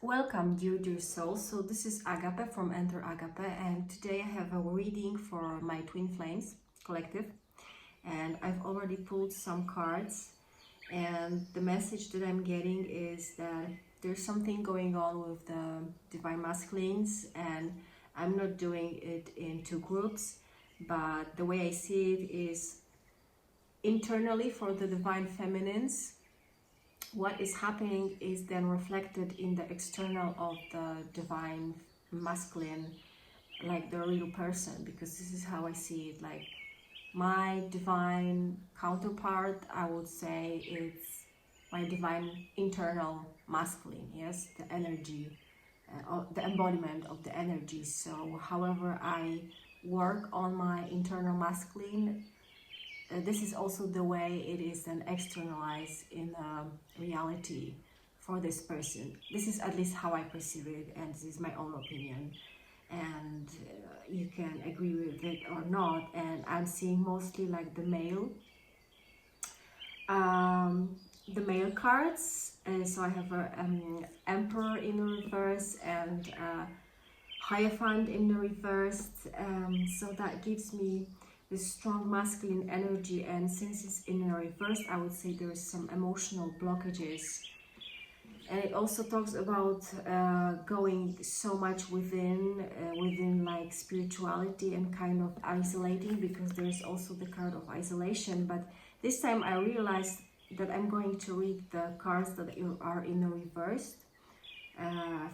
Welcome, dear soul. So this is Agape from Enter Agape, and today I have a reading for my Twin Flames collective, and I've already pulled some cards, and the message that I'm getting is that there's something going on with the Divine Masculines, and I'm not doing it in two groups, but the way I see it is internally for the Divine Feminines. What is happening is then reflected in the external of the Divine Masculine, like the real person, because this is how I see it. Like my divine counterpart, I would say it's my divine internal masculine, yes, the energy, the embodiment of the energy. So however I work on my internal masculine, this is also the way it is then externalized in reality for this person. This is at least how I perceive it, and this is my own opinion, and you can agree with it or not. And I'm seeing mostly like the male cards. So I have a Emperor in the reverse and Hierophant in the reverse, so that gives me this strong masculine energy. And since it's in the reverse, I would say there is some emotional blockages, and it also talks about going so much within like spirituality and kind of isolating, because there's also the card of isolation. But this time I realized that I'm going to read the cards that are in the reverse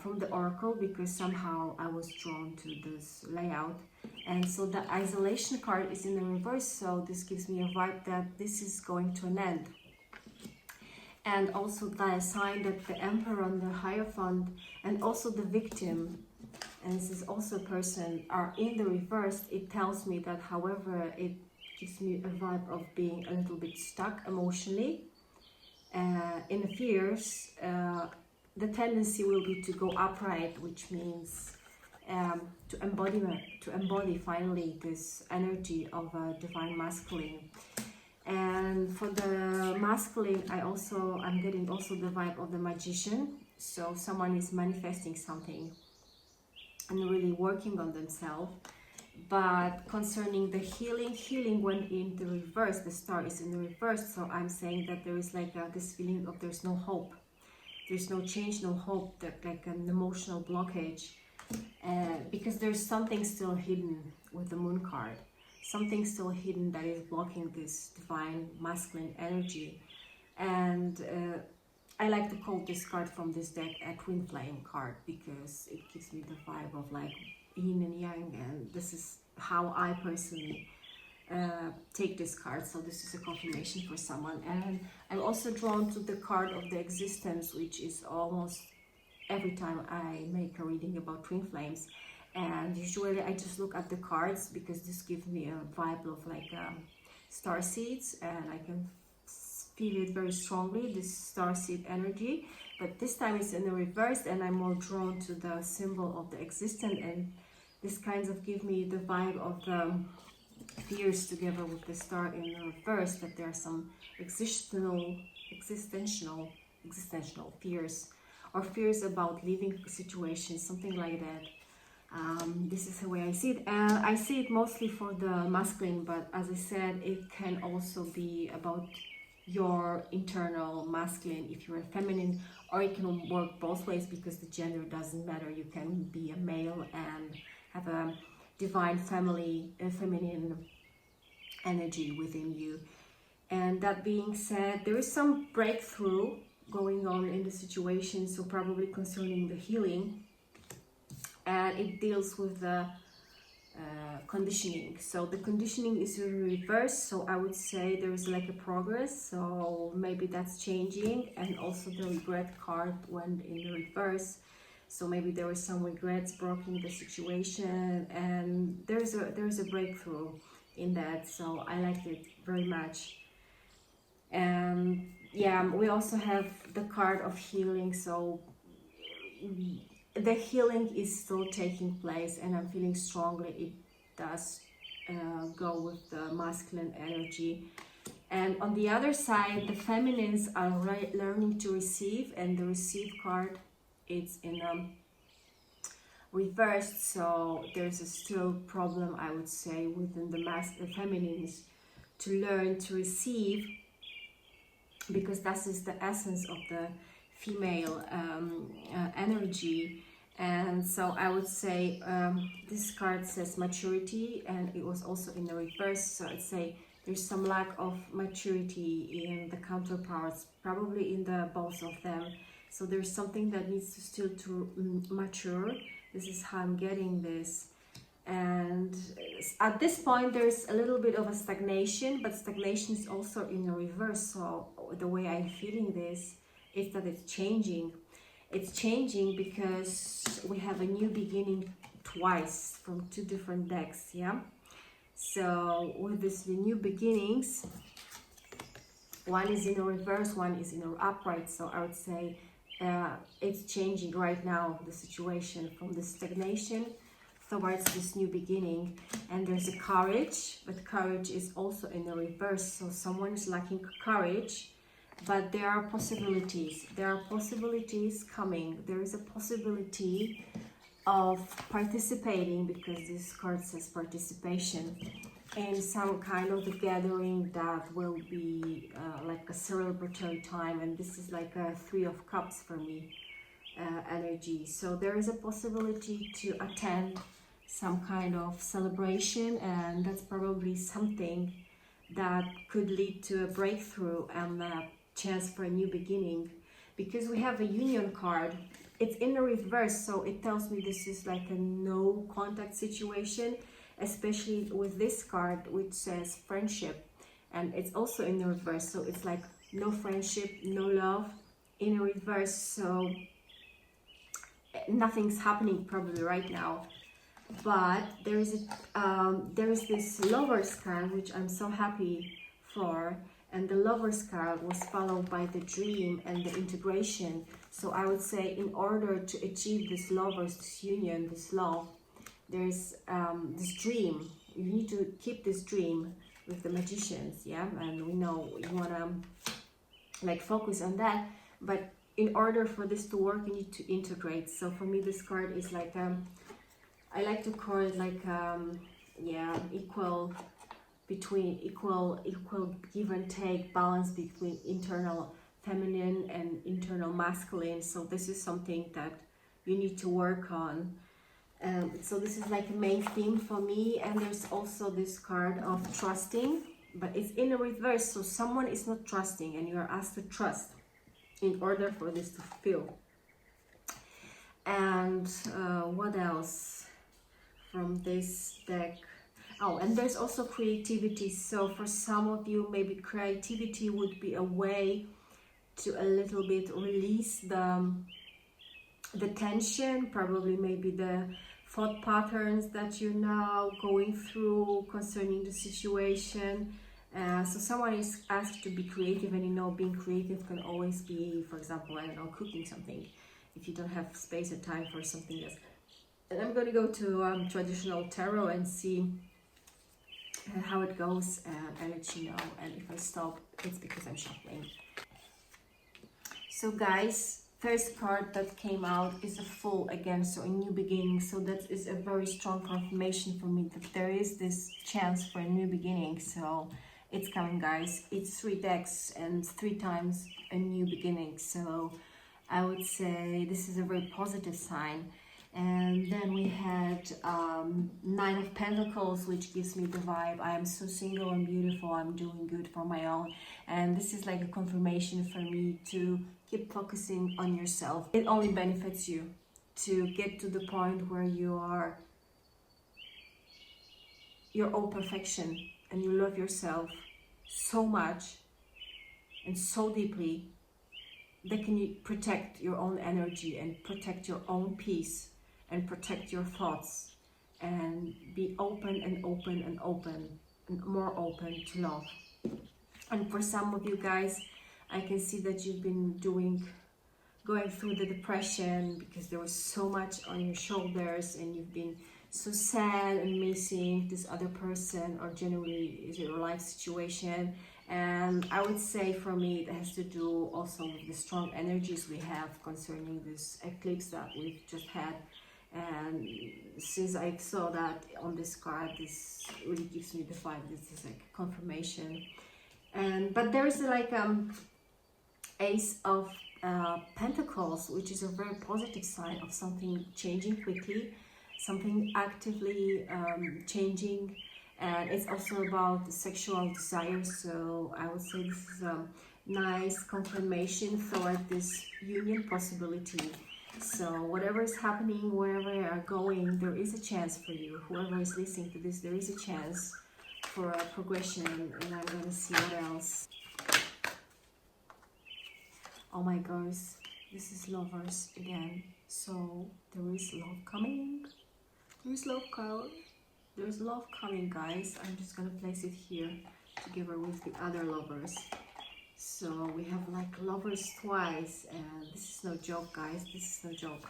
from the oracle, because somehow I was drawn to this layout. And so the isolation card is in the reverse, so this gives me a vibe that this is going to an end. And also the sign that the Emperor and the Hierophant and also the victim, and this is also a person, are in the reverse. It tells me that however it gives me a vibe of being a little bit stuck emotionally in the fears. The tendency will be to go upright, which means to embody finally this energy of a divine masculine. And for the masculine, I'm getting also the vibe of the magician. So someone is manifesting something and really working on themselves. But concerning the healing went in the reverse. The star is in the reverse, so I'm saying that there is like this feeling of there's no hope. There's no change, no hope, that like an emotional blockage, because there's something still hidden with the moon card, something still hidden that is blocking this divine masculine energy. And I like to call this card from this deck a twin flame card, because it gives me the vibe of like yin and yang, and this is how I personally take this card. So this is a confirmation for someone. And I'm also drawn to the card of the existence, which is almost every time I make a reading about twin flames. And usually I just look at the cards, because this gives me a vibe of like star seeds, and I can feel it very strongly, this star seed energy. But this time it's in the reverse, and I'm more drawn to the symbol of the existence, and this kind of give me the vibe of the fears together with the star in the reverse, that there are some existential fears, or fears about leaving situations, something like that. This is the way I see it. I see it mostly for the masculine, but as I said, it can also be about your internal masculine if you're a feminine, or it can work both ways, because the gender doesn't matter. You can be a male and have a divine feminine energy within you. And that being said, there is some breakthrough going on in the situation, so probably concerning the healing, and it deals with the conditioning. So the conditioning is in reverse, so I would say there is like a progress, so maybe that's changing. And also the regret card went in the reverse, so maybe there was some regrets blocking the situation, and there's a breakthrough in that. So I liked it very much. And yeah, we also have the card of healing, so the healing is still taking place, and I'm feeling strongly it does go with the masculine energy. And on the other side, the feminines are learning to receive, and the receive card it's in reversed, so there's a still problem, I would say, within the feminines to learn to receive, because that is the essence of the female energy. And so I would say this card says maturity, and it was also in the reverse, so I'd say there's some lack of maturity in the counterparts, probably in the both of them. So there's something that needs to still to mature. This is how I'm getting this. And at this point there's a little bit of a stagnation, but stagnation is also in the reverse. So the way I'm feeling this is that it's changing. It's changing because we have a new beginning twice from two different decks, yeah? So with this new beginnings, one is in a reverse, one is in an upright. So I would say it's changing right now, the situation from the stagnation towards this new beginning. And there's a courage, but courage is also in the reverse. So someone is lacking courage, but there are possibilities. There are possibilities coming. There is a possibility of participating, because this card says participation in some kind of the gathering that will be like a celebratory time. And this is like a 3 of Cups for me energy. So there is a possibility to attend some kind of celebration, and that's probably something that could lead to a breakthrough and a chance for a new beginning, because we have a union card. It's in the reverse, so it tells me this is like a no contact situation, especially with this card which says friendship, and it's also in the reverse. So it's like no friendship, no love in the reverse. So nothing's happening probably right now. But there is this Lover's card, which I'm so happy for, and the Lover's card was followed by the dream and the integration. So I would say in order to achieve this lovers, this union, this love, there's this dream. You need to keep this dream with the magicians, yeah? And we know you want to like focus on that, but in order for this to work, you need to integrate. So for me, this card is like I like to call it like equal give and take, balance between internal feminine and internal masculine. So this is something that you need to work on. So this is like a main theme for me. And there's also this card of trusting, but it's in a reverse. So someone is not trusting, and you are asked to trust in order for this to fulfill. And what else from this deck? Oh, and there's also creativity. So for some of you, maybe creativity would be a way to a little bit release the tension, probably maybe the thought patterns that you're now going through concerning the situation. So someone is asked to be creative, and you know, being creative can always be, for example, I don't know, cooking something, if you don't have space or time for something else. And I'm going to go to traditional tarot and see how it goes, and let you know. And if I stop, it's because I'm shuffling. So guys, first card that came out is a Fool again, so a new beginning. So that is a very strong confirmation for me that there is this chance for a new beginning. So it's coming, guys. It's 3 decks and 3 times a new beginning. So I would say this is a very positive sign. And then we had 9 of Pentacles, which gives me the vibe, I am so single and beautiful, I'm doing good for my own. And this is like a confirmation for me to keep focusing on yourself. It only benefits you to get to the point where you are your own perfection, and you love yourself so much and so deeply that can you protect your own energy and protect your own peace and protect your thoughts and be open and open and open and more open to love. And for some of you guys, I can see that you've been going through the depression because there was so much on your shoulders, and you've been so sad and missing this other person, or generally is your life situation, And I would say for me it has to do also with the strong energies we have concerning this eclipse that we've just had. And since I saw that on this card, this really gives me the vibe. This is like confirmation. And but there's like Ace of Pentacles, which is a very positive sign of something changing quickly, something actively changing. And it's also about the sexual desire. So I would say this is a nice confirmation toward this union possibility. So whatever is happening, wherever you are going, there is a chance for you. Whoever is listening to this, there is a chance for a progression. And I'm gonna see what else. Oh my gosh, this is Lovers again. So there is love coming. There is love coming. There's love coming, guys. I'm just gonna place it here together with the other Lovers. So we have like Lovers twice, and this is no joke, guys. This is no joke.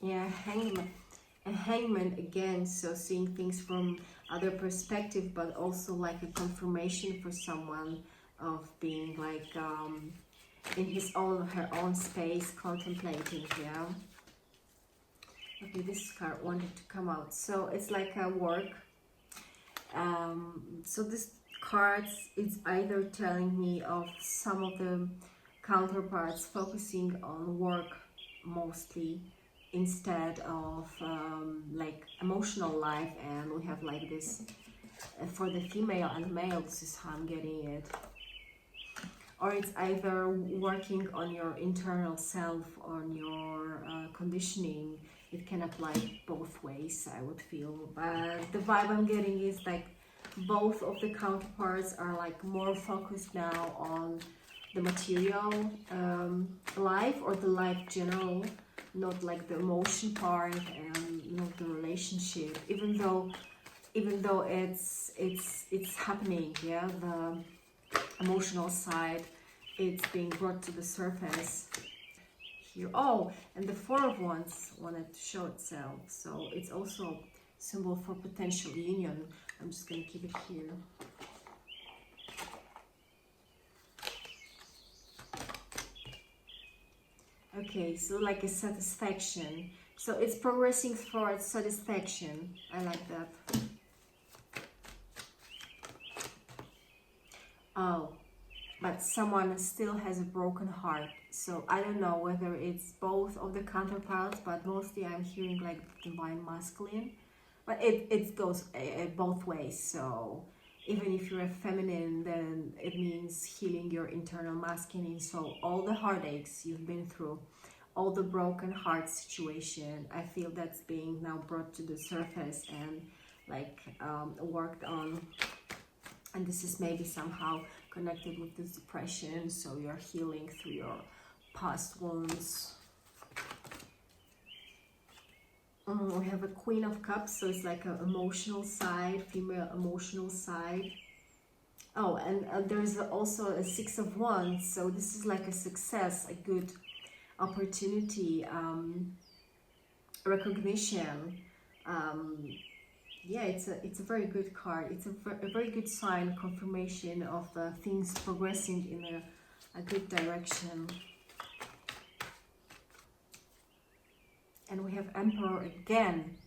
Yeah, Hangman again. So seeing things from other perspective, but also like a confirmation for someone of being like in his own, her own space, contemplating. Yeah. Okay, this card wanted to come out. So it's like a work. So this cards is either telling me of some of the counterparts focusing on work mostly instead of like emotional life, and we have like this for the female and male. This is how I'm getting it. Or it's either working on your internal self, on your conditioning. It can apply both ways, I would feel. But the vibe I'm getting is like both of the counterparts are like more focused now on the material life, or the life general, not like the emotion part and not the relationship. Even though it's happening, yeah, the emotional side, it's being brought to the surface here. Oh, and the Four of Wands wanted to show itself, so it's also symbol for potential union. I'm just going to keep it here. Okay, so like a satisfaction. So it's progressing towards satisfaction. I like that. Oh, but someone still has a broken heart. So I don't know whether it's both of the counterparts, but mostly I'm hearing like divine masculine. But it goes both ways. So even if you're a feminine, then it means healing your internal masculine. So all the heartaches you've been through, all the broken heart situation, I feel that's being now brought to the surface and like worked on. And this is maybe somehow connected with this depression, so you're healing through your past wounds. We have a Queen of Cups, so it's like an emotional side, female emotional side. Oh, and there's also a Six of Wands, so this is like a success, a good opportunity, recognition. Yeah, it's a very good card. It's a very good sign, confirmation of things progressing in a good direction. And we have Emperor again.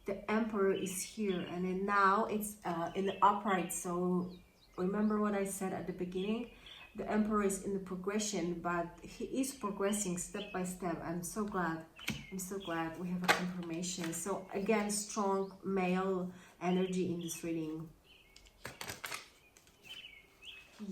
The Emperor is here, and then now it's in the upright. So remember what I said at the beginning? The Emperor is in the progression, but he is progressing step by step. I'm so glad. I'm so glad we have a confirmation. So again, strong male energy in this reading.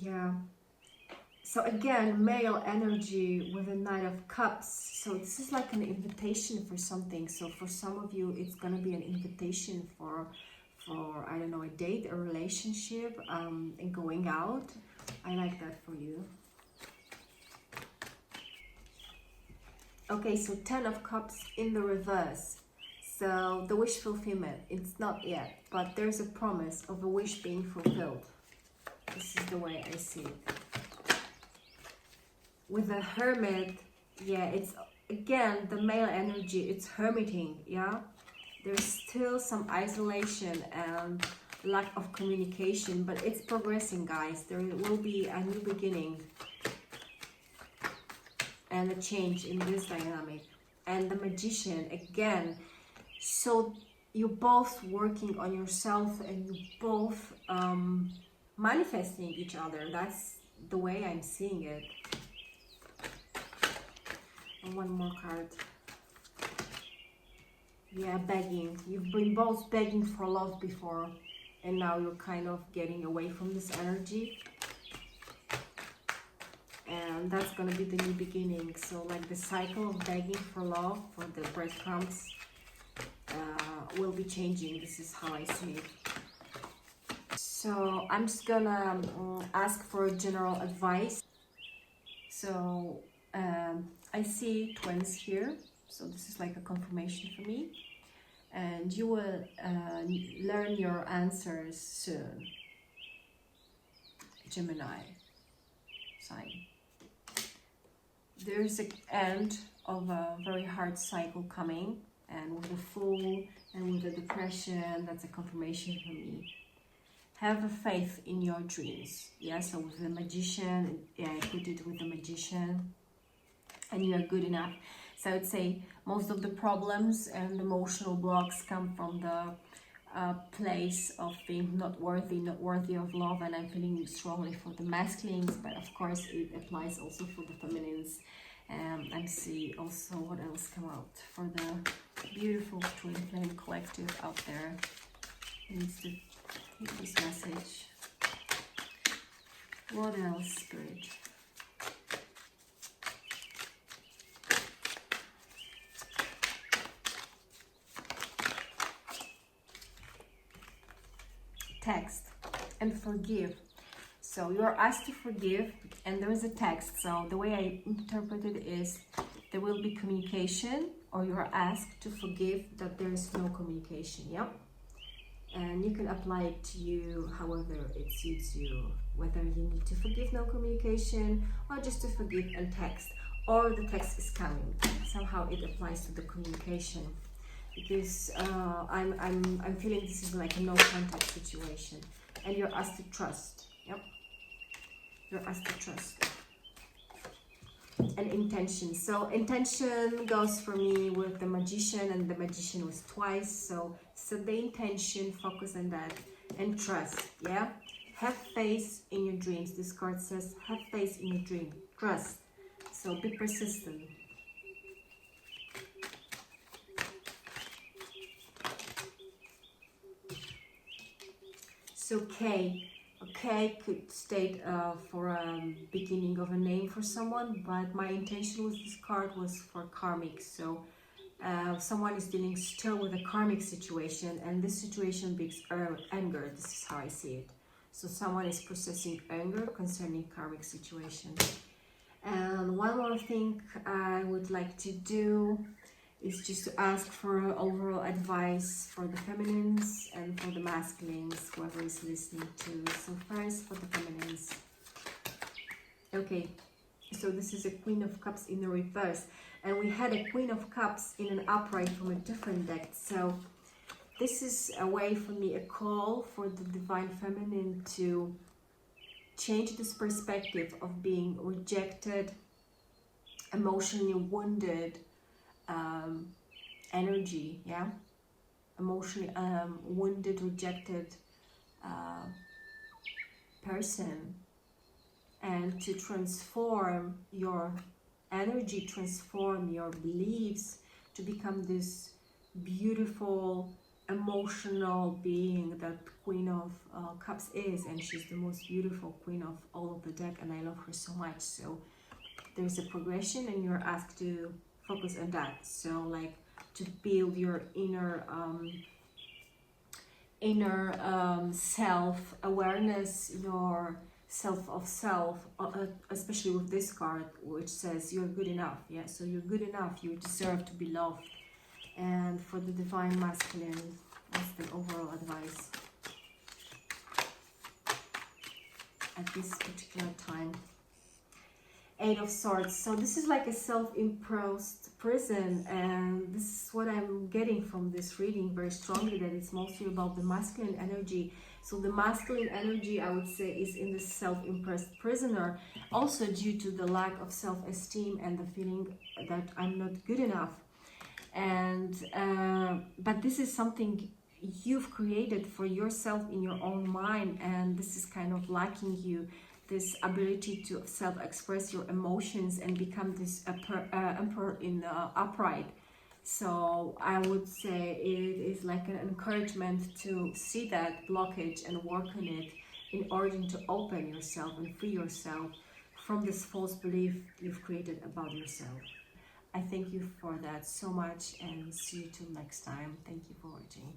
Yeah. So again, male energy with a Knight of Cups. So this is like an invitation for something. So for some of you, it's going to be an invitation for I don't know, a date, a relationship, and going out. I like that for you. Okay, so 10 of Cups in the reverse. So the wish fulfillment, it's not yet, but there's a promise of a wish being fulfilled. This is the way I see it. With the Hermit, yeah, it's again the male energy, it's hermiting, yeah. there's still some isolation and lack of communication, but it's progressing, guys. There will be a new beginning and a change in this dynamic. And the Magician again, so you're both working on yourself and you both manifesting each other. That's the way I'm seeing it. And one more card. Yeah, begging. You've been both begging for love before, and now you're kind of getting away from this energy. And that's gonna be the new beginning. So like the cycle of begging for love, for the breadcrumbs, will be changing. This is how I see it. So I'm just gonna ask for general advice. So I see twins here, so this is like a confirmation for me, and you will learn your answers soon. Gemini sign. There's an end of a very hard cycle coming, and with the Fool and with the Depression, that's a confirmation for me. Have a faith in your dreams. Yeah, so with the Magician, yeah, I put it with the Magician, and you are good enough. So I would say most of the problems and emotional blocks come from the place of being not worthy of love, and I'm feeling strongly for the masculines, but of course it applies also for the feminines. I see also what else come out for the beautiful twin flame collective out there. Needs to take this message. What else, Spirit? Text and forgive. So you are asked to forgive, and there is a text. So the way I interpret it is there will be communication, or you are asked to forgive that there is no communication. Yeah, and you can apply it to you however it suits you, whether you need to forgive no communication or just to forgive and text, or the text is coming. Somehow it applies to the communication, because I'm feeling this is like a no contact situation, and you're asked to trust. Yep, you're asked to trust. And intention. So intention goes for me with the Magician, and the Magician was twice. So set the intention, focus on that, and trust. Yeah, have faith in your dreams. This card says have faith in your dream, trust. So be persistent. So K could state for a beginning of a name for someone, but my intention with this card was for karmic. So someone is dealing still with a karmic situation, and this situation brings anger. This is how I see it. So someone is processing anger concerning karmic situation. And one more thing I would like to do is just to ask for overall advice for the feminines and for the masculines, whoever is listening to. So first for the feminines. Okay, so this is a Queen of Cups in the reverse, and we had a Queen of Cups in an upright from a different deck. So this is a way for me, a call for the Divine Feminine to change this perspective of being rejected, emotionally wounded, energy, yeah, emotionally wounded, rejected person, and to transform your energy, transform your beliefs to become this beautiful emotional being that Queen of Cups is, and she's the most beautiful queen of all of the deck, and I love her so much. So there's a progression, and you're asked to focus on that. So like to build your inner self-awareness, your self, especially with this card which says you're good enough. Yeah, so you're good enough, you deserve to be loved. And for the Divine Masculine, what's the overall advice at this particular time? Eight of Swords. So this is like a self-imposed prison, and this is what I'm getting from this reading very strongly, that it's mostly about the masculine energy. So the masculine energy, I would say, is in the self-imposed prisoner, also due to the lack of self-esteem and the feeling that I'm not good enough. And but this is something you've created for yourself in your own mind, and this is kind of lacking you this ability to self-express your emotions and become this emperor in the upright. So I would say it is like an encouragement to see that blockage and work on it in order to open yourself and free yourself from this false belief you've created about yourself. I thank you for that so much, and see you till next time. Thank you for watching.